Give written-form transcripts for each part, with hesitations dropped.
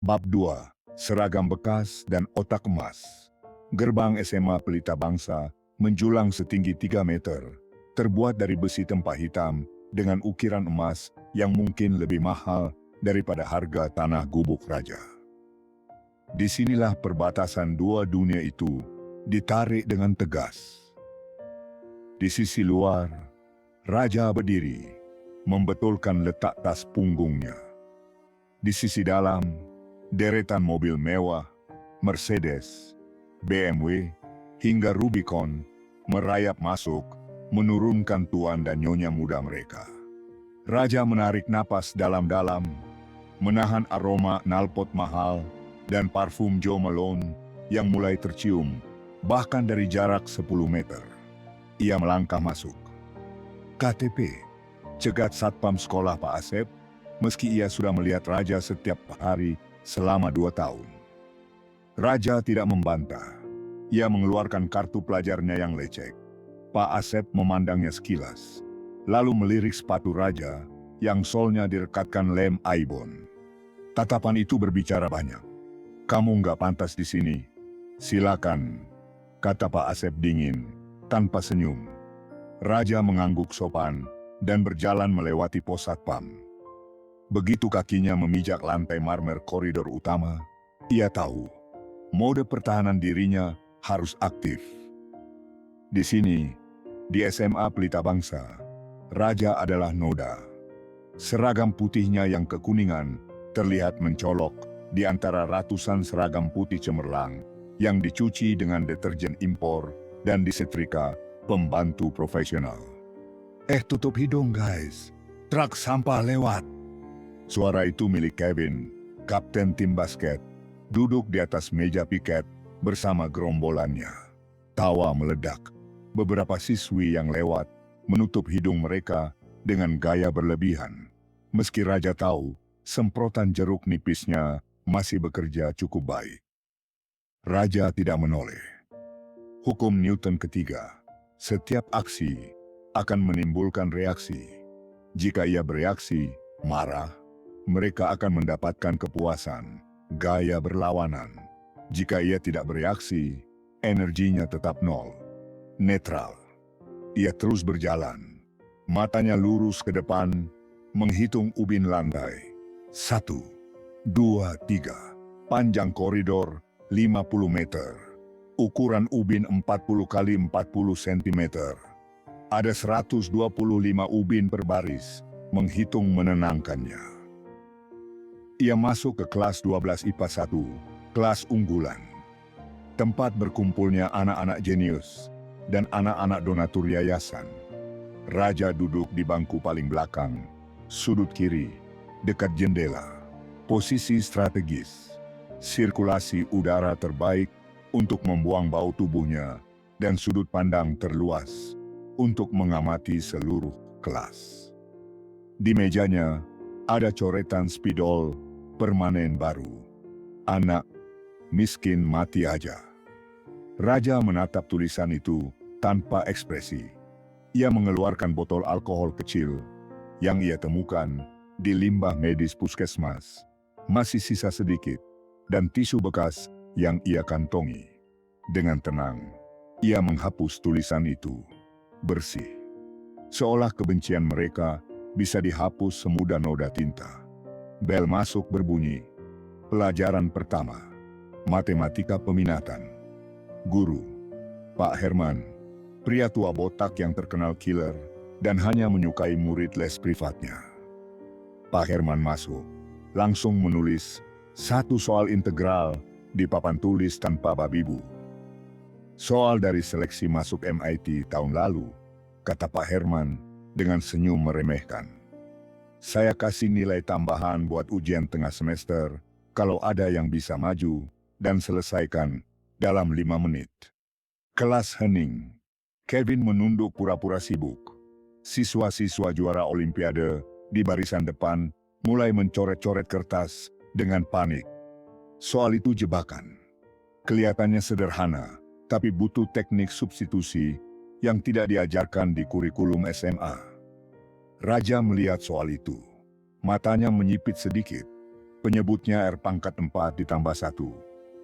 Bab 2. Seragam bekas dan otak emas. Gerbang SMA Pelita Bangsa menjulang setinggi 3 meter, terbuat dari besi tempah hitam dengan ukiran emas yang mungkin lebih mahal daripada harga tanah gubuk raja. Disinilah perbatasan dua dunia itu ditarik dengan tegas. Di sisi luar, raja berdiri, membetulkan letak tas punggungnya. Di sisi dalam, deretan mobil mewah, Mercedes, BMW, hingga Rubicon merayap masuk, menurunkan tuan dan nyonya muda mereka. Raja menarik napas dalam-dalam, menahan aroma knalpot mahal dan parfum Jo Malone yang mulai tercium, bahkan dari jarak 10 meter. Ia melangkah masuk. KTP, cegat Satpam sekolah Pak Asep, meski ia sudah melihat Raja setiap hari selama 2 tahun. Raja tidak membantah. Ia mengeluarkan kartu pelajarnya yang lecek. Pak Asep memandangnya sekilas, lalu melirik sepatu Raja yang solnya direkatkan lem Aibon. Tatapan itu berbicara banyak. "Kamu nggak pantas di sini. Silakan," kata Pak Asep dingin, tanpa senyum. Raja mengangguk sopan dan berjalan melewati pos Satpam. Begitu kakinya memijak lantai marmer koridor utama, ia tahu mode pertahanan dirinya harus aktif. Di sini, di SMA Pelita Bangsa, Raja adalah noda. Seragam putihnya yang kekuningan terlihat mencolok di antara ratusan seragam putih cemerlang yang dicuci dengan deterjen impor dan disetrika pembantu profesional. Tutup hidung guys, truk sampah lewat." Suara itu milik Kevin, kapten tim basket, duduk di atas meja piket bersama gerombolannya. Tawa meledak. Beberapa siswi yang lewat menutup hidung mereka dengan gaya berlebihan. Meski Raja tahu, semprotan jeruk nipisnya masih bekerja cukup baik. Raja tidak menoleh. Hukum Newton ketiga, setiap aksi akan menimbulkan reaksi. Jika ia bereaksi, marah, mereka akan mendapatkan kepuasan, gaya berlawanan. Jika ia tidak bereaksi, energinya tetap nol, netral. Ia terus berjalan, matanya lurus ke depan, menghitung ubin lantai. 1, 2, 3. Panjang koridor 50 meter. Ukuran ubin 40 kali 40 cm. Ada 125 ubin per baris, menghitung menenangkannya. Ia masuk ke kelas 12 IPA 1, kelas unggulan. Tempat berkumpulnya anak-anak jenius dan anak-anak donatur yayasan. Raja duduk di bangku paling belakang, sudut kiri, dekat jendela. Posisi strategis, sirkulasi udara terbaik untuk membuang bau tubuhnya dan sudut pandang terluas untuk mengamati seluruh kelas. Di mejanya ada coretan spidol permanen baru. "Anak miskin mati aja." Raja menatap tulisan itu tanpa ekspresi. Ia mengeluarkan botol alkohol kecil yang ia temukan di limbah medis puskesmas. Masih sisa sedikit, dan tisu bekas yang ia kantongi. Dengan tenang, ia menghapus tulisan itu. Bersih. Seolah kebencian mereka bisa dihapus semudah noda tinta. Bel masuk berbunyi. Pelajaran pertama, matematika peminatan. Guru, Pak Herman, pria tua botak yang terkenal killer dan hanya menyukai murid les privatnya. Pak Herman masuk, langsung menulis satu soal integral di papan tulis tanpa babibu. "Soal dari seleksi masuk MIT tahun lalu," kata Pak Herman dengan senyum meremehkan. "Saya kasih nilai tambahan buat ujian tengah semester kalau ada yang bisa maju dan selesaikan dalam 5 menit. Kelas hening. Kevin menunduk pura-pura sibuk. Siswa-siswa juara olimpiade di barisan depan mulai mencoret-coret kertas dengan panik. Soal itu jebakan. Kelihatannya sederhana, tapi butuh teknik substitusi yang tidak diajarkan di kurikulum SMA. Raja melihat soal itu. Matanya menyipit sedikit. Penyebutnya R pangkat 4 ditambah 1.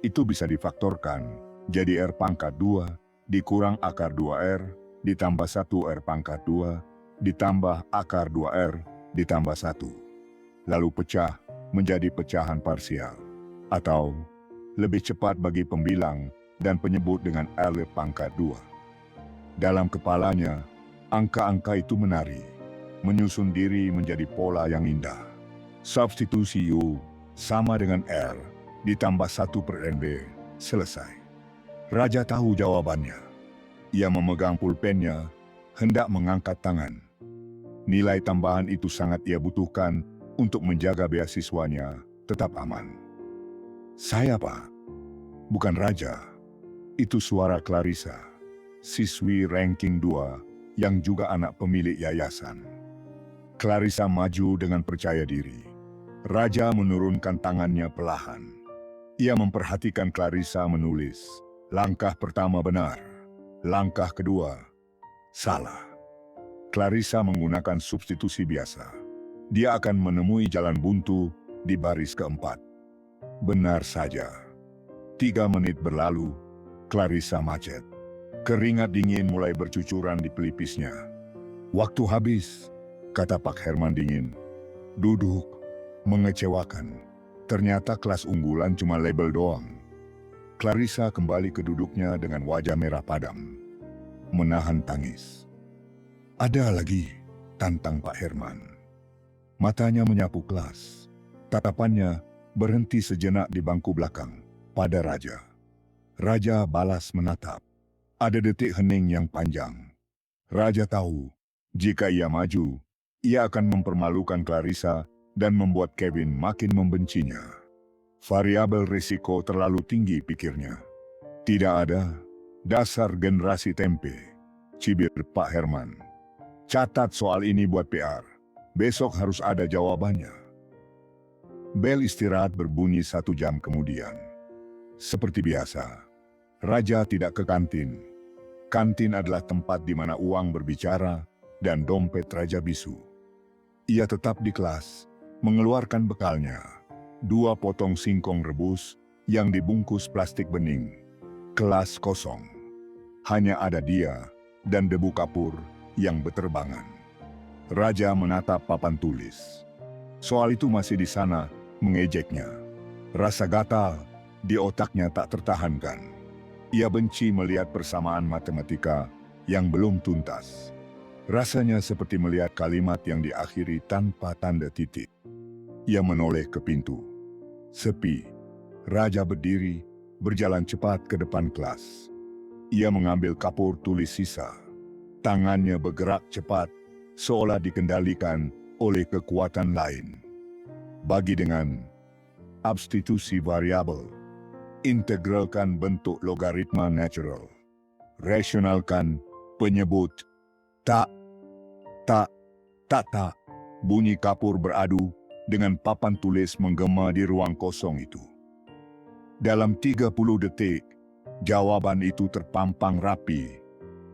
Itu bisa difaktorkan, jadi R pangkat 2 dikurang akar 2R ditambah 1 R pangkat 2 ditambah akar 2R ditambah 1. Lalu pecah menjadi pecahan parsial. Atau lebih cepat bagi pembilang dan penyebut dengan R pangkat 2. Dalam kepalanya, angka-angka itu menari, menyusun diri menjadi pola yang indah. Substitusi U sama dengan R ditambah 1 per NB, selesai. Raja tahu jawabannya. Ia memegang pulpennya, hendak mengangkat tangan. Nilai tambahan itu sangat ia butuhkan untuk menjaga beasiswanya tetap aman. Saya, Pak, bukan Raja. Itu suara Clarissa, siswi ranking 2 yang juga anak pemilik yayasan. Clarissa maju dengan percaya diri. Raja menurunkan tangannya perlahan. Ia memperhatikan Clarissa menulis. Langkah pertama benar, langkah kedua salah. Clarissa menggunakan substitusi biasa. Dia akan menemui jalan buntu di baris keempat. Benar saja. 3 menit berlalu, Clarissa macet. Keringat dingin mulai bercucuran di pelipisnya. Waktu habis, kata Pak Herman dingin. Duduk, mengecewakan. Ternyata kelas unggulan cuma label doang. Clarissa kembali ke duduknya dengan wajah merah padam. Menahan tangis. Ada lagi, tantang Pak Herman. Matanya menyapu kelas. Tatapannya berhenti sejenak di bangku belakang, pada Raja. Raja balas menatap. Ada detik hening yang panjang. Raja tahu, jika ia maju, ia akan mempermalukan Clarissa dan membuat Kevin makin membencinya. Variabel risiko terlalu tinggi pikirnya. Tidak ada, dasar generasi tempe, cibir Pak Herman. Catat soal ini buat PR, besok harus ada jawabannya. Bel istirahat berbunyi 1 jam kemudian. Seperti biasa, Raja tidak ke kantin. Kantin adalah tempat di mana uang berbicara dan dompet Raja bisu. Ia tetap di kelas, mengeluarkan bekalnya. 2 potong singkong rebus yang dibungkus plastik bening. Kelas kosong. Hanya ada dia dan debu kapur yang beterbangan. Raja menatap papan tulis. Soal itu masih di sana, mengejeknya. Rasa gatal di otaknya tak tertahankan. Ia benci melihat persamaan matematika yang belum tuntas. Rasanya seperti melihat kalimat yang diakhiri tanpa tanda titik. Ia menoleh ke pintu. Sepi. Raja berdiri, berjalan cepat ke depan kelas. Ia mengambil kapur tulis sisa. Tangannya bergerak cepat, seolah dikendalikan oleh kekuatan lain. Bagi dengan substitusi variabel. Integralkan bentuk logaritma natural. Rasionalkan penyebut. Tak. Bunyi kapur beradu dengan papan tulis menggema di ruang kosong itu. Dalam 30 detik, jawaban itu terpampang rapi,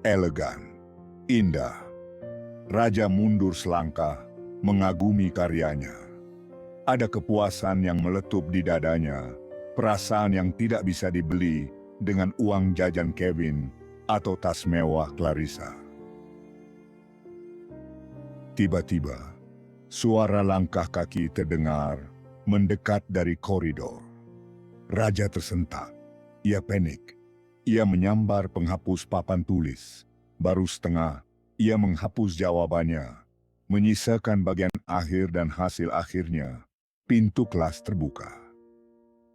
elegan, indah. Raja mundur selangkah, mengagumi karyanya. Ada kepuasan yang meletup di dadanya, perasaan yang tidak bisa dibeli dengan uang jajan Kevin atau tas mewah Clarissa. Tiba-tiba, suara langkah kaki terdengar mendekat dari koridor. Raja tersentak. Ia panik. Ia menyambar penghapus papan tulis. Baru setengah, ia menghapus jawabannya. Menyisakan bagian akhir dan hasil akhirnya. Pintu kelas terbuka.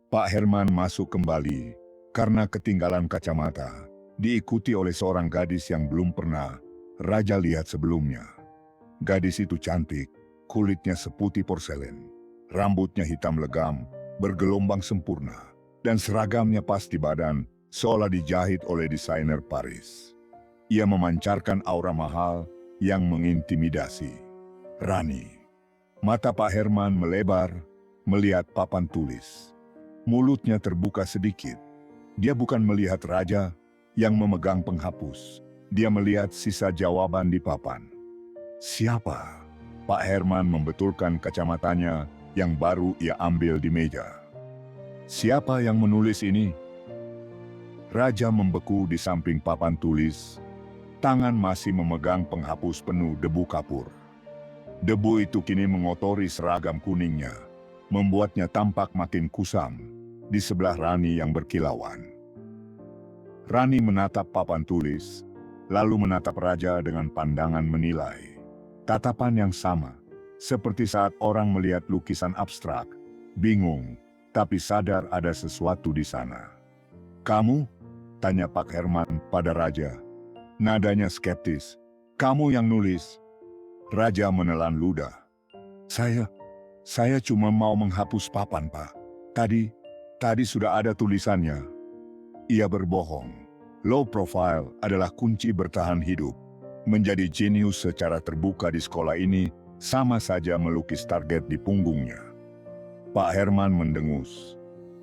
Pak Herman masuk kembali karena ketinggalan kacamata. Diikuti oleh seorang gadis yang belum pernah Raja lihat sebelumnya. Gadis itu cantik, kulitnya seputih porselen, rambutnya hitam legam, bergelombang sempurna, dan seragamnya pas di badan, seolah dijahit oleh desainer Paris. Ia memancarkan aura mahal yang mengintimidasi. Rani. Mata Pak Herman melebar, melihat papan tulis. Mulutnya terbuka sedikit. Dia bukan melihat Raja yang memegang penghapus. Dia melihat sisa jawaban di papan. Siapa? Pak Herman membetulkan kacamatanya yang baru ia ambil di meja. Siapa yang menulis ini? Raja membeku di samping papan tulis. Tangan masih memegang penghapus penuh debu kapur. Debu itu kini mengotori seragam kuningnya, membuatnya tampak makin kusam di sebelah Rani yang berkilauan. Rani menatap papan tulis, lalu menatap Raja dengan pandangan menilai. Tatapan yang sama, seperti saat orang melihat lukisan abstrak, bingung, tapi sadar ada sesuatu di sana. "Kamu?" tanya Pak Herman pada Raja. Nadanya skeptis. "Kamu yang nulis?" Raja menelan ludah. Saya cuma mau menghapus papan, Pak. Tadi sudah ada tulisannya." Ia berbohong. Low profile adalah kunci bertahan hidup. Menjadi jenius secara terbuka di sekolah ini sama saja melukis target di punggungnya. Pak Herman mendengus.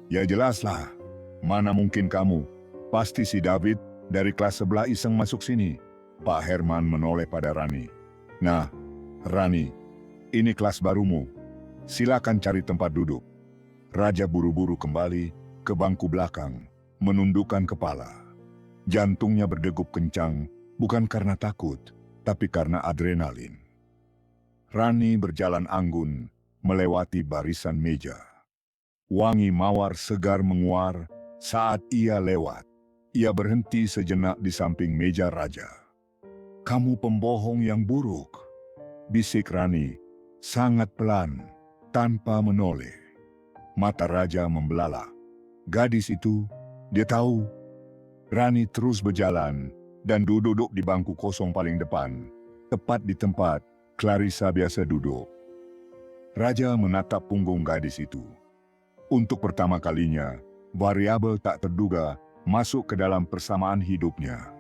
"Ya jelaslah, mana mungkin kamu? Pasti si David dari kelas sebelah iseng masuk sini." Pak Herman menoleh pada Rani. "Nah, Rani, ini kelas barumu. Silakan cari tempat duduk." Raja buru-buru kembali ke bangku belakang, menundukkan kepala. Jantungnya berdegup kencang, bukan karena takut, tapi karena adrenalin. Rani berjalan anggun, melewati barisan meja. Wangi mawar segar menguar saat ia lewat. Ia berhenti sejenak di samping meja Raja. "Kamu pembohong yang buruk," bisik Rani, sangat pelan, tanpa menoleh. Mata Raja membelalak. Gadis itu, dia tahu. Rani terus berjalan dan duduk di bangku kosong paling depan, tepat di tempat Clarissa biasa duduk. Raja menatap punggung gadis itu. Untuk pertama kalinya, variabel tak terduga masuk ke dalam persamaan hidupnya.